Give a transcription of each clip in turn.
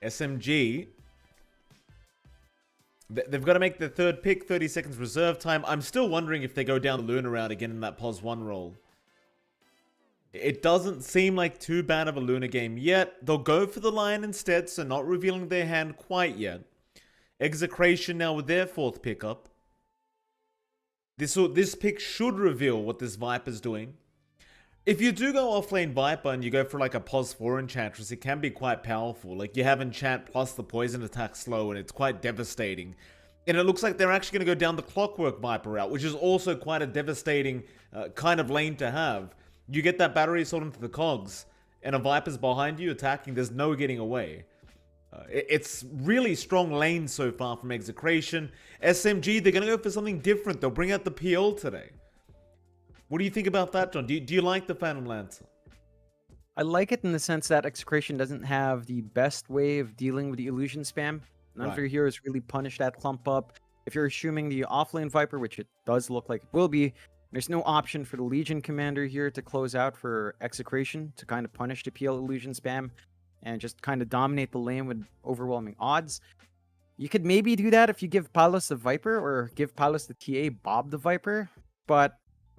SMG, they've got to make their third pick, 30 seconds reserve time. I'm still wondering if they go down the Luna route again in that pos 1 role. It doesn't seem like too bad of a Luna game yet. They'll go for the Lion instead, so not revealing their hand quite yet. Exclaration now with their 4th pickup. This pick should reveal what this Viper's doing. If you do go offlane Viper and you go for like a pos 4 Enchantress, it can be quite powerful. Like you have Enchant plus the poison attack slow and it's quite devastating. And it looks like they're actually going to go down the Clockwork Viper route, which is also quite a devastating kind of lane to have. You get that battery assault into the cogs and a Viper's behind you attacking, there's no getting away. It's really strong lane so far from Exclaration. SMG, they're going to go for something different. They'll bring out the PL today. What do you think about that, John? Do you like the Phantom Lancer? I like it in the sense that Exclaration doesn't have the best way of dealing with the illusion spam. None of your heroes really punish that clump up. If you're assuming the offlane Viper, which it does look like it will be, there's no option for the Legion Commander here to close out for Exclaration to kind of punish the PL illusion spam and just kind of dominate the lane with overwhelming odds. You could maybe do that if you give Palos the Viper or give Palos the TA Bob the Viper, but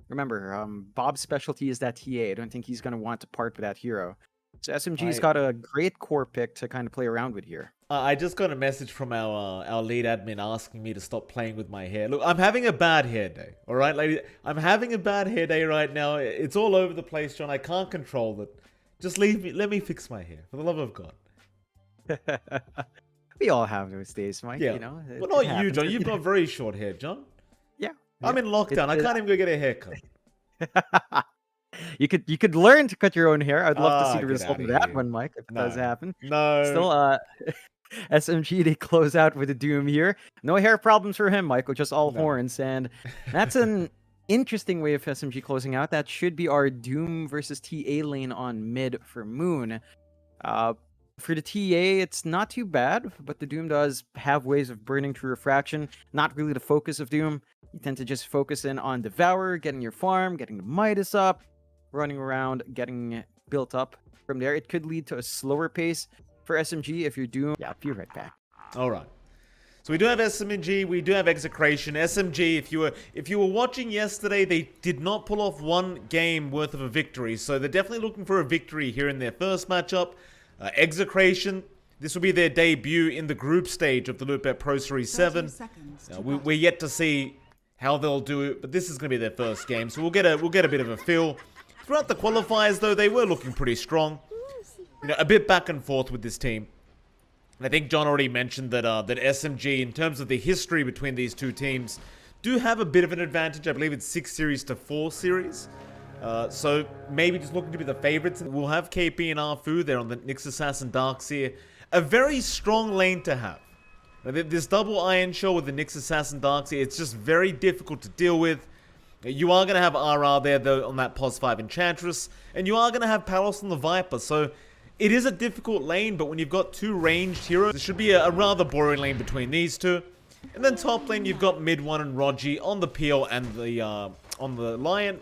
remember, Bob's specialty is that TA. I don't think he's going to want to part with that hero. So SMG's got a great core pick to kind of play around with here. I just got a message from our lead admin asking me to stop playing with my hair. Look, I'm having a bad hair day. All right, lady? I'm having a bad hair day right now. It's all over the place, John. I can't control it. Just leave me. Let me fix my hair, for the love of God. We all have those days, Mike. Yeah. You know, well, not you, John. You've got very short hair, John. Yeah. I'm in lockdown. I can't even go get a haircut. You could learn to cut your own hair. I'd love to see the get result outta of that here. one, Mike, if it does happen. No. Still, SMG, they close out with a Doom here. No hair problems for him, Michael, just all horns. And that's an interesting way of SMG closing out. That should be our Doom versus TA lane on mid for Moon. For the TA, it's not too bad, but the Doom does have ways of burning through Refraction. Not really the focus of Doom. You tend to just focus in on Devour, getting your farm, getting the Midas up, running around, getting built up. From there, it could lead to a slower pace for SMG if you're Doom. Yeah, I'll be right back. All right. So we do have SMG, we do have Exclaration. SMG, if you were watching yesterday, they did not pull off one game worth of a victory. So they're definitely looking for a victory here in their first matchup. Exclaration, this will be their debut in the group stage of the Lootbet Pro Series 7. We're yet to see how they'll do it, but this is going to be their first game, so we'll get a bit of a feel. Throughout the qualifiers, though, they were looking pretty strong. You know, a bit back and forth with this team. And I think John already mentioned that that SMG, in terms of the history between these two teams, do have a bit of an advantage. I believe it's 6 series to 4 series. So maybe just looking to be the favorites. We'll have KP and Arfu there on the Nyx Assassin Darkseer. A very strong lane to have. This double Iron Shell with the Nyx Assassin Darkseer, it's just very difficult to deal with. You are going to have RR there, though, on that pos 5 Enchantress. And you are going to have Palos on the Viper. So it is a difficult lane, but when you've got 2 ranged heroes, it should be a rather boring lane between these two. And then top lane, you've got Mid 1 and Rogi on the PL and the on the Lion.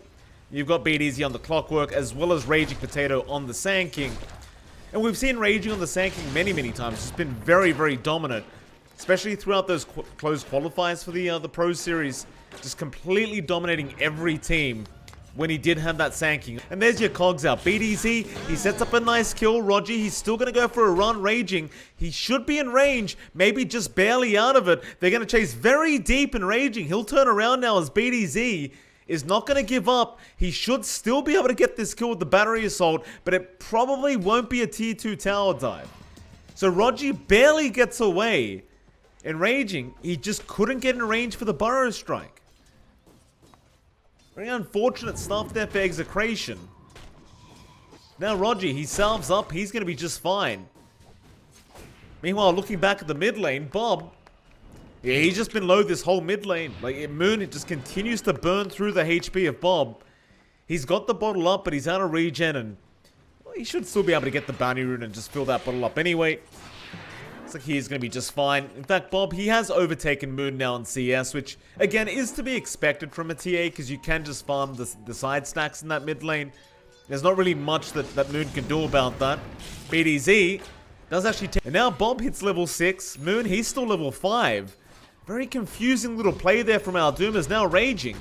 You've got BTS on the Clockwork, as well as Raging Potato on the Sand King. And we've seen Raging on the Sand King many, many times. It's been very, very dominant. Especially throughout those close qualifiers for the Pro Series. Just completely dominating every team when he did have that Sand King. And there's your cogs out. BDZ, he sets up a nice kill. Rogi, he's still going to go for a run. Raging, he should be in range. Maybe just barely out of it. They're going to chase very deep in Raging. He'll turn around now as BDZ is not going to give up. He should still be able to get this kill with the battery assault, but it probably won't be a tier 2 tower dive. So Rogi barely gets away. In Raging, he just couldn't get in range for the Burrow Strike. Very unfortunate stuff there for Exclaration. Now Rogi, he salves up, he's going to be just fine. Meanwhile, looking back at the mid lane, Bob, yeah, he's just been low this whole mid lane. Like, Moon, it just continues to burn through the HP of Bob. He's got the bottle up, but he's out of regen, and well, he should still be able to get the bounty rune and just fill that bottle up anyway. Looks like he's going to be just fine. In fact, Bob, he has overtaken Moon now in CS, which, again, is to be expected from a TA, because you can just farm the side stacks in that mid lane. There's not really much that Moon can do about that. BDZ, Does actually take. And now Bob hits level 6. Moon, he's still level 5. Very confusing little play there from our Doom, is now raging.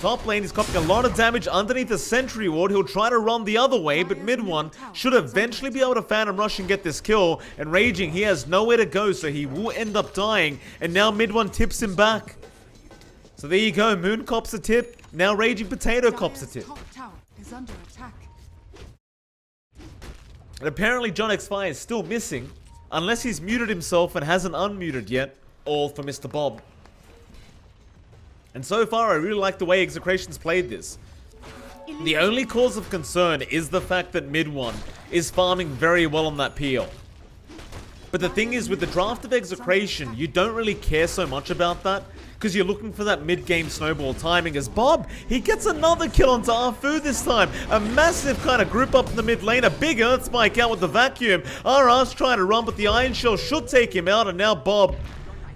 Top lane is copying a lot of damage underneath the sentry ward. He'll try to run the other way, but mid one should eventually be able to Phantom Rush and get this kill. And Raging, he has nowhere to go, so he will end up dying. And now mid one tips him back. So there you go. Moon cops a tip. Now Raging Potato cops a tip. And apparently John X5 is still missing, unless he's muted himself and hasn't unmuted yet. All for Mr. Bob. And so far, I really like the way Execration's played this. The only cause of concern is the fact that mid one is farming very well on that PL. But the thing is, with the draft of Execration, you don't really care so much about that, because you're looking for that mid-game snowball timing. As Bob, he gets another kill onto Arfu this time. A massive kind of group up in the mid lane, a big Earth Spike out with the vacuum. RR's trying to run, but the Iron Shell should take him out, and now Bob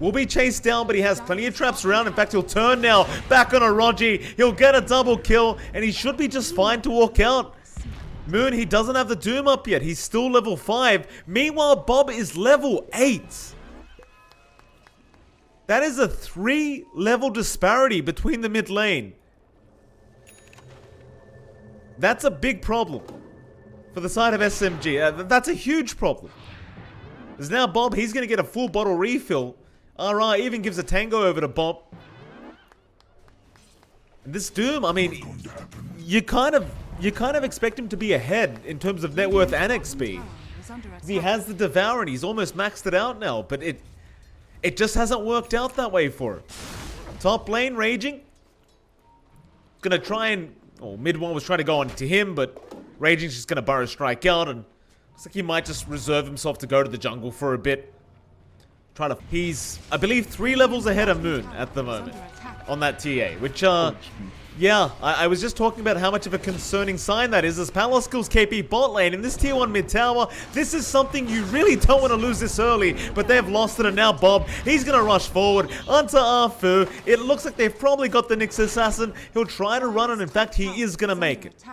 will be chased down, but he has plenty of traps around. In fact, he'll turn now back on a Rogi. He'll get a double kill, and he should be just fine to walk out. Moon, he doesn't have the Doom up yet. He's still level 5. Meanwhile, Bob is level 8. That is a 3-level disparity between the mid lane. That's a big problem for the side of SMG. That's a huge problem. Because now Bob, he's going to get a full bottle refill. RR even gives a tango over to Bob. And this Doom, I mean, you kind of expect him to be ahead in terms of net worth and XP. He has the Devour and he's almost maxed it out now, but it just hasn't worked out that way for him. Top lane Raging. Gonna try and, mid one was trying to go on to him, but Raging's just gonna burrow strike out, and looks like he might just reserve himself to go to the jungle for a bit. He's, I believe, 3 levels ahead of Moon at the moment on that TA, which, yeah, I was just talking about how much of a concerning sign that is, as Palos kills KP bot lane in this tier 1 mid tower. This is something you really don't want to lose this early, but they've lost it, and now Bob, he's going to rush forward onto Arfu. It looks like they've probably got the Nyx Assassin. He'll try to run, and in fact, he is going to make it.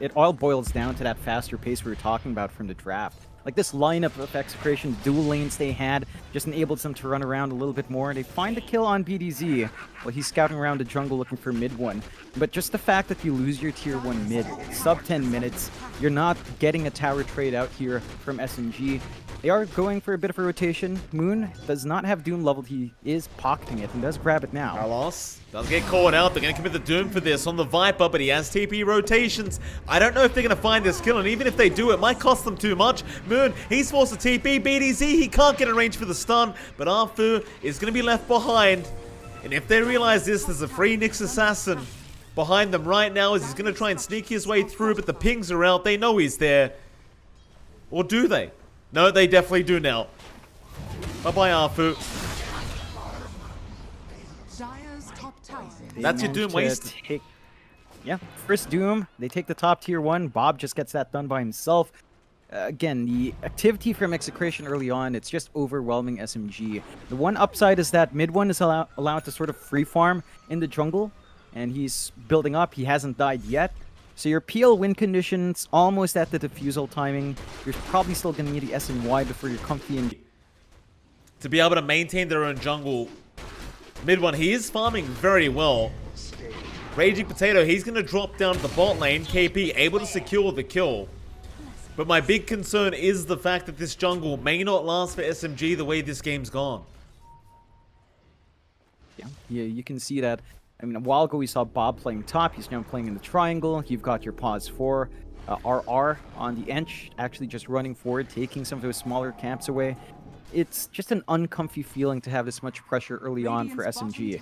It all boils down to that faster pace we were talking about from the draft. Like, this lineup of Execration dual lanes they had just enabled them to run around a little bit more. They find a kill on BDZ while he's scouting around the jungle looking for mid one. But just the fact that you lose your tier 1 mid, sub 10 minutes, you're not getting a tower trade out here from SMG. They are going for a bit of a rotation. Moon does not have Doom leveled. He is pocketing it and does grab it now. Carlos does get caught out. They're going to commit the Doom for this on the Viper, but he has TP rotations. I don't know if they're going to find this kill, and even if they do, it might cost them too much. Moon, he's forced to TP. BDZ, he can't get in range for the stun, but Arfu is going to be left behind. And if they realize this, there's a free Nyx Assassin behind them right now, as he's going to try and sneak his way through, but the pings are out. They know he's there. Or do they? No, they definitely do now. Bye-bye, Arfu. That's your Doom wasted. Yeah, first Doom. They take the top tier 1. Bob just gets that done by himself. Again, the activity from Execration early on, it's just overwhelming SMG. The one upside is that mid one is allowed to sort of free farm in the jungle, and he's building up. He hasn't died yet. So your PL win conditions almost at the defusal timing. You're probably still going to need the S and Y before you're comfy in. To be able to maintain their own jungle, mid one, he is farming very well. Raging Potato, he's going to drop down to the bot lane. KP able to secure the kill. But my big concern is the fact that this jungle may not last for SMG the way this game's gone. Yeah, you can see that. I mean, a while ago we saw Bob playing top. He's now playing in the triangle. You've got your pause 4. RR on the edge, actually just running forward, taking some of those smaller camps away. It's just an uncomfy feeling to have this much pressure early on for SMG.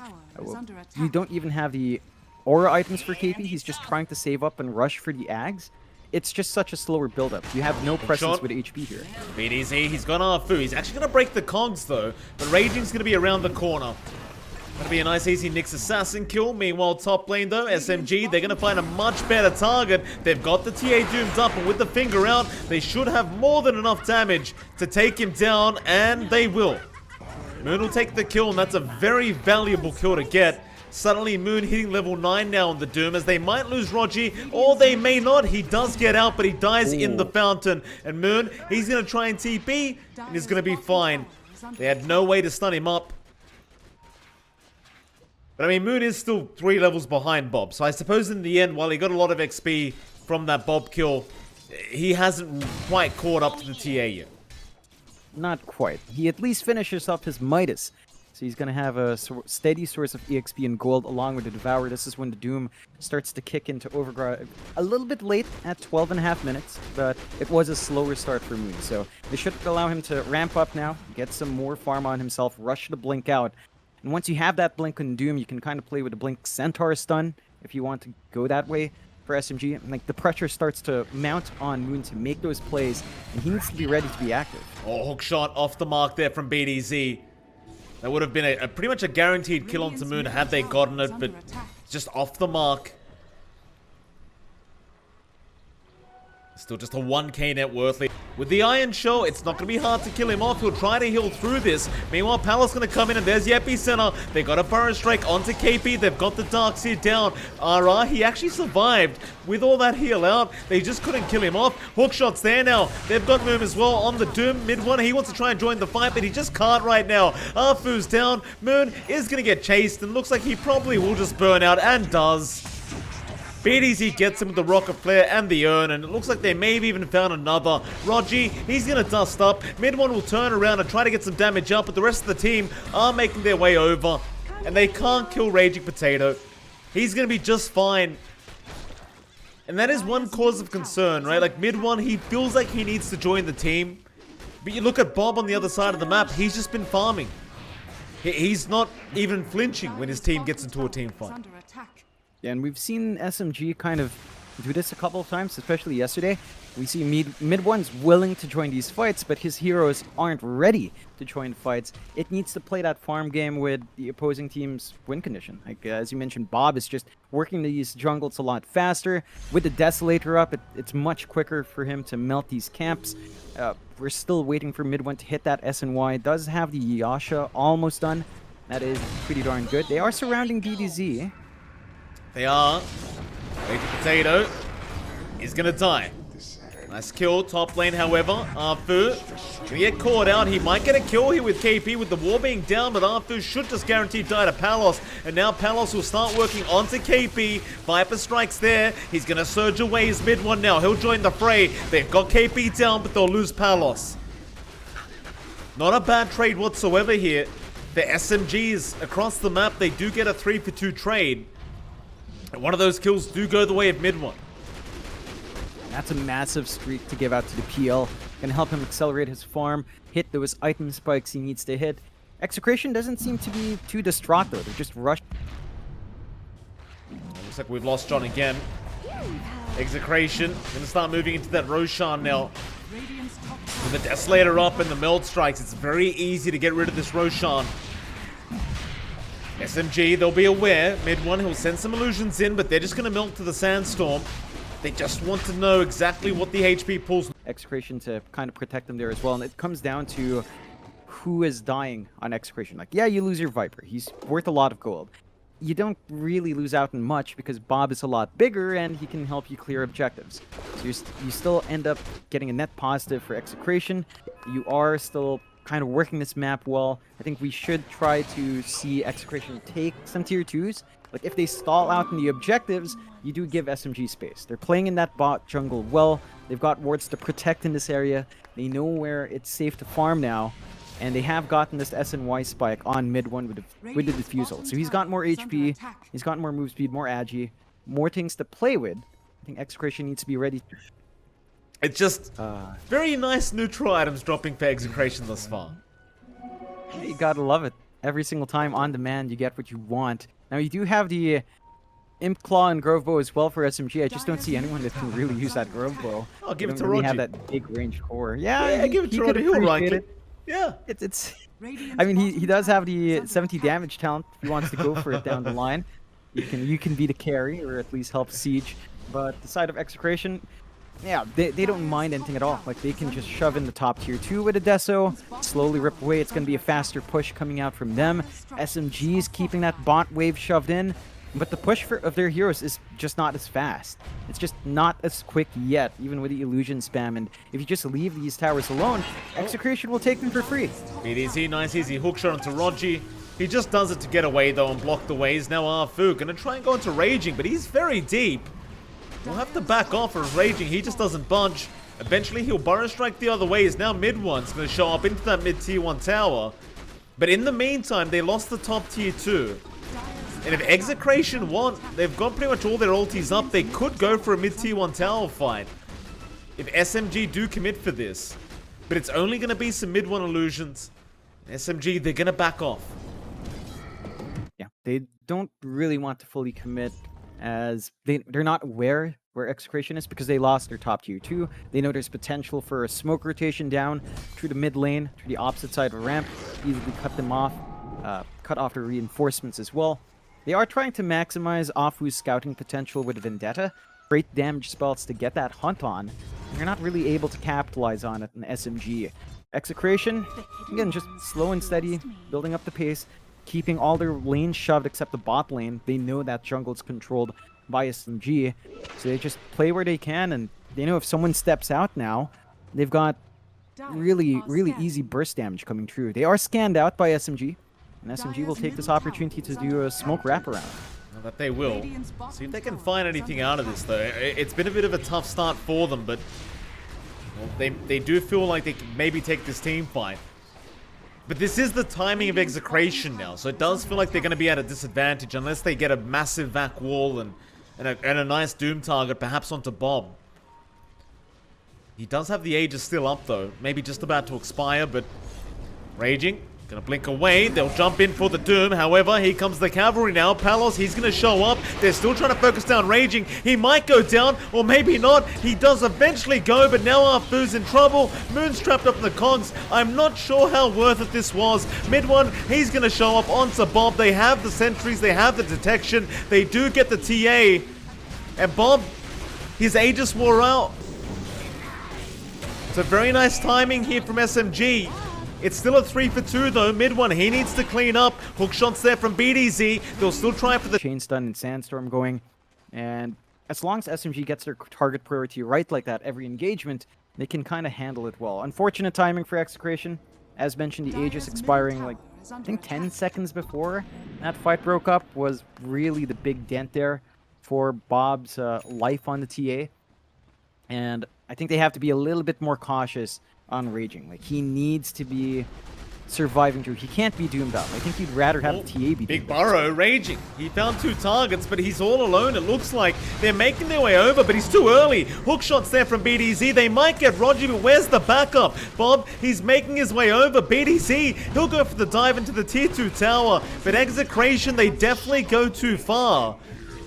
You don't even have the aura items for KP. He's just trying to save up and rush for the Ags. It's just such a slower build-up. You have no presence with HP here. BDZ, he's gone Arfu. He's actually going to break the cogs, though. But Raging's going to be around the corner. Going to be a nice, easy Nyx Assassin kill. Meanwhile, top lane, though, SMG, they're going to find a much better target. They've got the TA doomed up, and with the finger out, they should have more than enough damage to take him down, and they will. Moon will take the kill, and that's a very valuable kill to get. Suddenly Moon hitting level 9 now on the Doom, as they might lose Rogi, or they may not. He does get out, but he dies in the fountain. And Moon, he's going to try and TP, and he's going to be fine. They had no way to stun him up. But I mean, Moon is still 3 levels behind Bob, so I suppose in the end, while he got a lot of XP from that Bob kill, he hasn't quite caught up to the TA yet. Not quite. He at least finishes up his Midas. So he's going to have a steady source of EXP and gold along with the Devourer. This is when the Doom starts to kick into overdrive a little bit late at 12.5 minutes, but it was a slower start for Moon. So this should allow him to ramp up now, get some more farm on himself, rush the Blink out. And once you have that Blink on Doom, you can kind of play with the Blink Centaur stun if you want to go that way for SMG. And, like, the pressure starts to mount on Moon to make those plays, and he needs to be ready to be active. Oh, hook shot off the mark there from BDZ. That would have been a pretty much a guaranteed kill onto Moon had they gotten it, but just off the mark. Still just a 1k net worth. With the Iron Shell, it's not going to be hard to kill him off. He'll try to heal through this. Meanwhile, Palace going to come in, and there's the Epicenter. They got a Burrow Strike onto KP. They've got the Darkseer down. RR, he actually survived with all that heal out. They just couldn't kill him off. Hookshot's there now. They've got Moon as well on the Doom. Mid one, he wants to try and join the fight, but he just can't right now. Arfu's down. Moon is going to get chased, and looks like he probably will just burn out, and does. BDZ gets him with the Rocket Flare and the Urn, and it looks like they may have even found another. Rogi, he's going to dust up. Mid one will turn around and try to get some damage up, but the rest of the team are making their way over, and they can't kill Raging Potato. He's going to be just fine. And that is one cause of concern, right? Like, mid one, he feels like he needs to join the team. But you look at Bob on the other side of the map, he's just been farming. He's not even flinching when his team gets into a team fight. And we've seen SMG kind of do this a couple of times, especially yesterday. We see mid one's willing to join these fights, but his heroes aren't ready to join fights. It needs to play that farm game with the opposing team's win condition. Like, as you mentioned, Bob is just working these jungles a lot faster. With the Desolator up, it's much quicker for him to melt these camps. We're still waiting for mid one to hit that SNY. Does have the Yasha almost done. That is pretty darn good. They are surrounding DDZ. They are. Raging Potato is going to die. Nice kill, top lane, however. Arfu gonna get caught out. He might get a kill here with KP with the war being down, but Arfu should just guarantee die to Palos. And now Palos will start working onto KP. Viper strikes there. He's gonna surge away his mid one now. He'll join the fray. They've got KP down, but they'll lose Palos. Not a bad trade whatsoever here. The SMGs across the map, they do get a 3-for-2 trade. And one of those kills do go the way of mid one. That's a massive streak to give out to the PL. Gonna help him accelerate his farm, hit those item spikes he needs to hit. Exclaration doesn't seem to be too distraught though. They're just rushed. Looks like we've lost John again. Exclaration gonna start moving into that Roshan now. With the Desolator up and the Meld Strikes, it's very easy to get rid of this Roshan. SMG, they'll be aware. Mid one, he'll send some illusions in, but they're just gonna melt to the Sandstorm. They just want to know exactly what the HP pulls. Exclaration to kind of protect them there as well, and it comes down to who is dying on Exclaration. Like, yeah, you lose your Viper. He's worth a lot of gold. You don't really lose out in much because Bob is a lot bigger and he can help you clear objectives. So you still end up getting a net positive for Exclaration. You are still kind of working this map well. I think we should try to see Exclaration take some tier 2s. Like, if they stall out in the objectives, you do give SMG space. They're playing in that bot jungle well. They've got wards to protect in this area. They know where it's safe to farm now. And they have gotten this SNY spike on mid one with the defusal. So he's got more HP, he's got more move speed, more agi, more things to play with. I think Exclaration needs to be ready. It's just very nice neutral items dropping for Exclaration thus far. You gotta love it. Every single time on demand, you get what you want. Now, you do have the Imp Claw and Grove Bow as well for SMG. I just don't see anyone that can really use that Grove Bow. I'll give it to Rogi. Rogi. Have that big range core. Yeah, give it to Rogi. He'll like it. Yeah. It's. I mean, he does have the 70 damage talent if he wants to go for it down the line. You can be the carry or at least help siege. But the side of Exclaration, Yeah, they don't mind anything at all. Like, they can just shove in the top tier 2 with a Deso, slowly rip away. It's going to be a faster push coming out from them. SMG's keeping that bot wave shoved in, but the push of their heroes is just not as fast. It's just not as quick yet, even with the illusion spam. And if you just leave these towers alone, Execration will take them for free. BDZ, nice easy hookshot onto Rogi. He just does it to get away though and block the ways. Now Arfu gonna try and go into Raging, but he's very deep. We'll have to back off for Raging. He just doesn't budge. Eventually he'll Burrow Strike the other way. Is now mid one's gonna show up into that mid tier 1 tower. But in the meantime, they lost the top tier 2. And if Execration want, they've got pretty much all their ultis up. They could go for a mid tier 1 tower fight if SMG do commit for this. But it's only gonna be some mid 1 illusions. SMG, they're gonna back off. Yeah, they don't really want to fully commit, as they're not aware where Execration is because they lost their top tier 2. They know there's potential for a smoke rotation down through the mid lane, through the opposite side of the ramp, easily cut them off, cut off their reinforcements as well. They are trying to maximize Afu's scouting potential with Vendetta, great damage spells to get that hunt on, and they're not really able to capitalize on it in SMG. Execration, again, just slow and steady, building up the pace, keeping all their lanes shoved except the bot lane. They know that jungle's controlled by SMG, so they just play where they can, and they know if someone steps out now, they've got really easy burst damage coming through. They are scanned out by SMG, and SMG will take this opportunity to do a smoke wraparound. Well, that they will. See if they can find anything out of this, though. It's been a bit of a tough start for them, but well, they do feel like they can maybe take this team fight. But this is the timing of Execration now, so it does feel like they're going to be at a disadvantage unless they get a massive vac wall and a nice Doom target, perhaps onto Bob. He does have the Aegis still up, though. Maybe just about to expire, but Raging. Gonna blink away. They'll jump in for the Doom. However, here comes the cavalry now. Palos, he's gonna show up. They're still trying to focus down Raging. He might go down, or maybe not. He does eventually go, but now Arfu's in trouble. Moon's trapped up in the cogs. I'm not sure how worth it this was. Mid one, he's gonna show up onto Bob. They have the sentries. They have the detection. They do get the TA. And Bob, his Aegis wore out. So very nice timing here from SMG. It's still a 3 for 2 though. Mid one, he needs to clean up. Hook shots there from BDZ. They'll still try for the chain stun and sandstorm going. And as long as SMG gets their target priority right like that every engagement, they can kind of handle it well. Unfortunate timing for Execration. As mentioned, the Aegis expiring like, I think 10 seconds before that fight broke up was really the big dent there for Bob's life on the TA. And I think they have to be a little bit more cautious on Raging. Like, he needs to be surviving through. He can't be doomed out. I think he'd rather have the TA be doomed Big Burrow, Raging. He found 2 targets, but he's all alone. It looks like they're making their way over, but he's too early. Hook shots there from BDZ. They might get Rogi, but where's the backup? Bob, he's making his way over. BDZ, he'll go for the dive into the tier 2 tower, but Execration, they definitely go too far.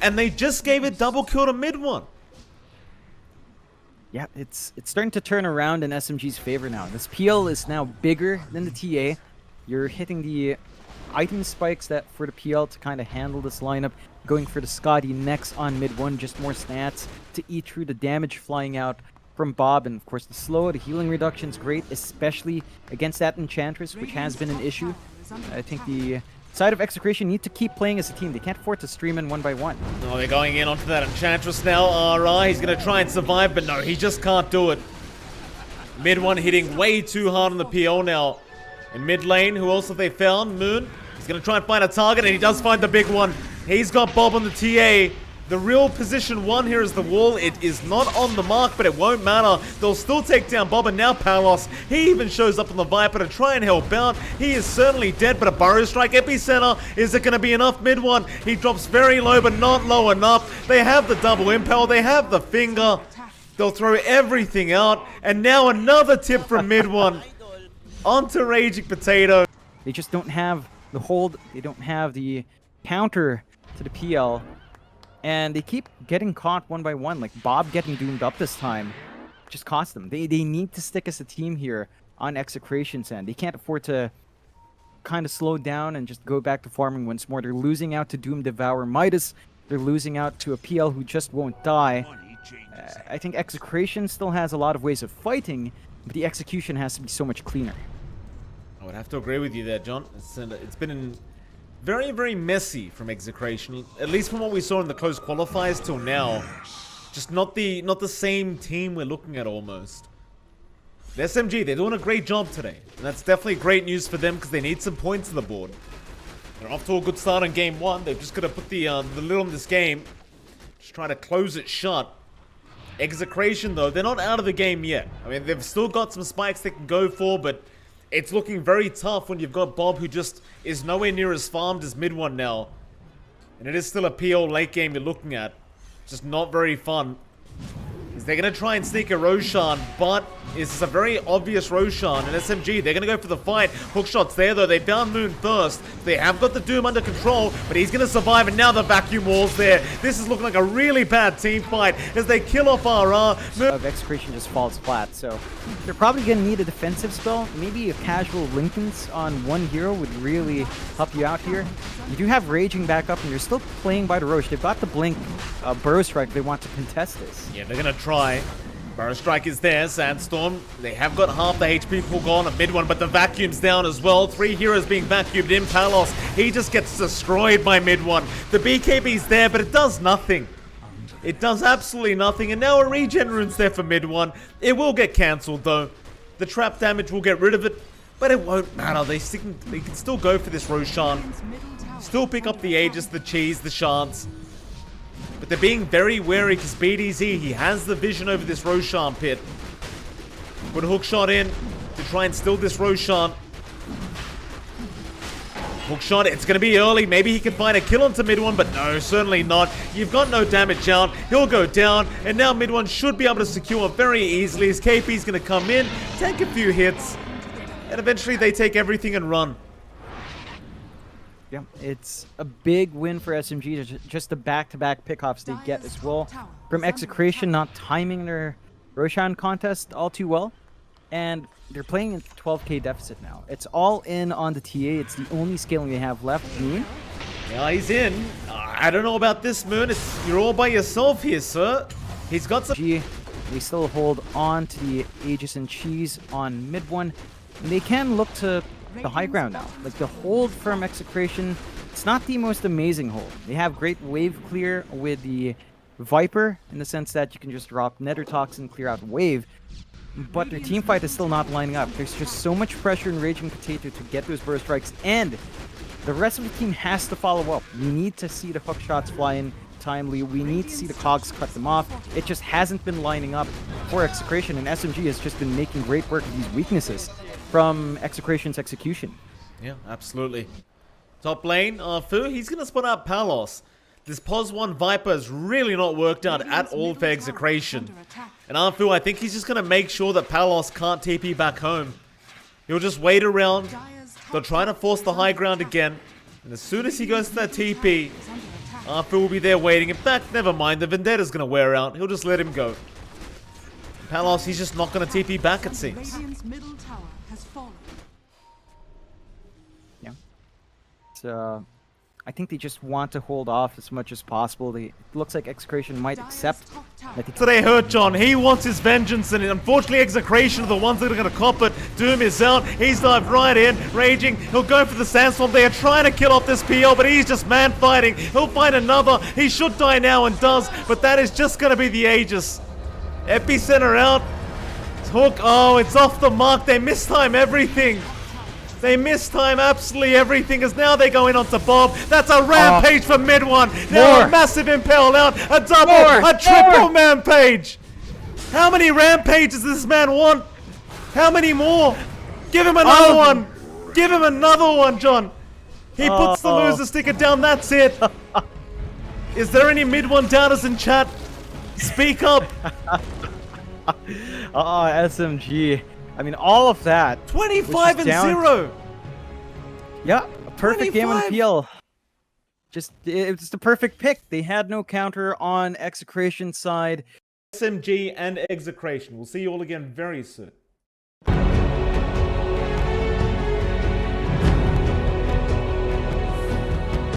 And they just gave it double kill to mid one. Yeah, it's starting to turn around in SMG's favor now. This PL is now bigger than the TA. You're hitting the item spikes that for the PL to kind of handle this lineup. Going for the Scotty next on mid one, just more stats to eat through the damage flying out from Bob. And of course the slow, the healing reduction's great, especially against that Enchantress, which has been an issue. I think the side of Exclaration need to keep playing as a team. They can't afford to stream in 1-by-1. Oh, they're going in onto that Enchantress now. RI, he's going to try and survive, but no, he just can't do it. Mid one hitting way too hard on the PO now. In mid lane, who else have they found? Moon. He's going to try and find a target, and he does find the big one. He's got Bob on the TA. The real position 1 here is the wall. It is not on the mark, but it won't matter. They'll still take down Bob, and now Palos. He even shows up on the Viper to try and help out. He is certainly dead, but a Burrow Strike Epicenter. Is it going to be enough mid one? He drops very low, but not low enough. They have the double impel. They have the finger. They'll throw everything out. And now another tip from mid one. Onto Raging Potato. They just don't have the hold. They don't have the counter to the PL. And they keep getting caught 1-by-1, like Bob getting doomed up this time just cost them. They need to stick as a team here on Execration's end. They can't afford to kind of slow down and just go back to farming once more. They're losing out to Doom Devour Midas. They're losing out to a PL who just won't die. I think Execration still has a lot of ways of fighting, but the execution has to be so much cleaner. I would have to agree with you there, John. It's been very, very messy from Execration, at least from what we saw in the close qualifiers till now. Just not the same team we're looking at almost. The SMG, they're doing a great job today. And that's definitely great news for them because they need some points on the board. They're off to a good start in game one. They've just got to put the lid on this game. Just try to close it shut. Execration, though, they're not out of the game yet. I mean, they've still got some spikes they can go for, but it's looking very tough when you've got Bob, who just is nowhere near as farmed as mid one now. And it is still a PO late game you're looking at. Just not very fun. They're going to try and sneak a Roshan, but it's a very obvious Roshan. And SMG, they're going to go for the fight. Hookshot's there, though. They found Moon first. They have got the Doom under control, but he's going to survive, and now the vacuum wall's there. This is looking like a really bad team fight as they kill off RR. Of Excretion just falls flat, so they're probably going to need a defensive spell. Maybe a casual Linken's on one hero would really help you out here. You do have Raging back up, and you're still playing by the Roche. They've got the Blink Burrow Strike. They want to contest this. Yeah, they're going to try. Burrow Strike is there. Sandstorm. They have got half the HP pool gone at mid one, but the vacuum's down as well. 3 heroes being vacuumed in. Palos, he just gets destroyed by mid one. The BKB's there, but it does nothing. It does absolutely nothing, and now a regen rune's there for mid one. It will get cancelled, though. The trap damage will get rid of it, but it won't matter. They can still go for this Roshan. Still pick up the Aegis, the Cheese, the Shards. But they're being very wary because BDZ, he has the vision over this Roshan pit. Put a hookshot in to try and steal this Roshan. Hookshot, it's going to be early. Maybe he can find a kill onto mid one, but no, certainly not. You've got no damage out. He'll go down, and now mid one should be able to secure very easily. His KP's going to come in, take a few hits, and eventually they take everything and run. Yeah, it's a big win for SMG, just the back-to-back pickoffs they get as well. From Execration not timing their Roshan contest all too well. And they're playing in 12k deficit now. It's all in on the TA. It's the only scaling they have left. Moon? Yeah, he's in. I don't know about this, Moon. You're all by yourself here, sir. He's got some... They still hold on to the Aegis and Cheese on mid one. And they can look to the high ground now. Like the hold from Execration, it's not the most amazing hold. They have great wave clear with the Viper in the sense that you can just drop Nether Toxin, clear out wave. But their team fight is still not lining up. There's just so much pressure in Raging Potato to get those burst strikes, and the rest of the team has to follow up. We need to see the hook shots fly in timely. We need to see the cogs cut them off. It just hasn't been lining up for Execration, and SMG has just been making great work of these weaknesses from Execration's execution. Yeah, absolutely. Top lane, Fu, he's going to spot out Palos. This Pos 1 Viper has really not worked out at all for Execration. And Arfu, I think he's just going to make sure that Palos can't TP back home. He'll just wait around. They'll try to force the high ground again. And as soon as he goes to that TP, Arfu will be there waiting. In fact, never mind. The Vendetta's going to wear out. He'll just let him go. Palos, he's just not going to TP back, it seems. Yeah. So... I think they just want to hold off as much as possible. It looks like Exclaration might accept that they hurt John. He wants his vengeance, and unfortunately Execration are the ones that are going to cop it. Doom is out. He's dived right in. Raging. He'll go for the Sandstorm. They are trying to kill off this PL, but he's just man fighting. He'll find another. He should die now and does, but that is just going to be the Aegis. Epicenter out. Hook. Oh, it's off the mark. They mistime everything. They mistime absolutely everything as now they go in onto Bob. That's a rampage for mid one. Now a massive impale out. A double, a triple rampage. How many rampages does this man want? How many more? Give him another one. Give him another one, John. He puts the loser sticker down. That's it. Is there any mid one downers in chat? Speak up. SMG. I mean, all of that. 25 and 0. Yeah, a perfect 25. Game on PL. It's the perfect pick. They had no counter on Execration's side. SMG and Execration. We'll see you all again very soon.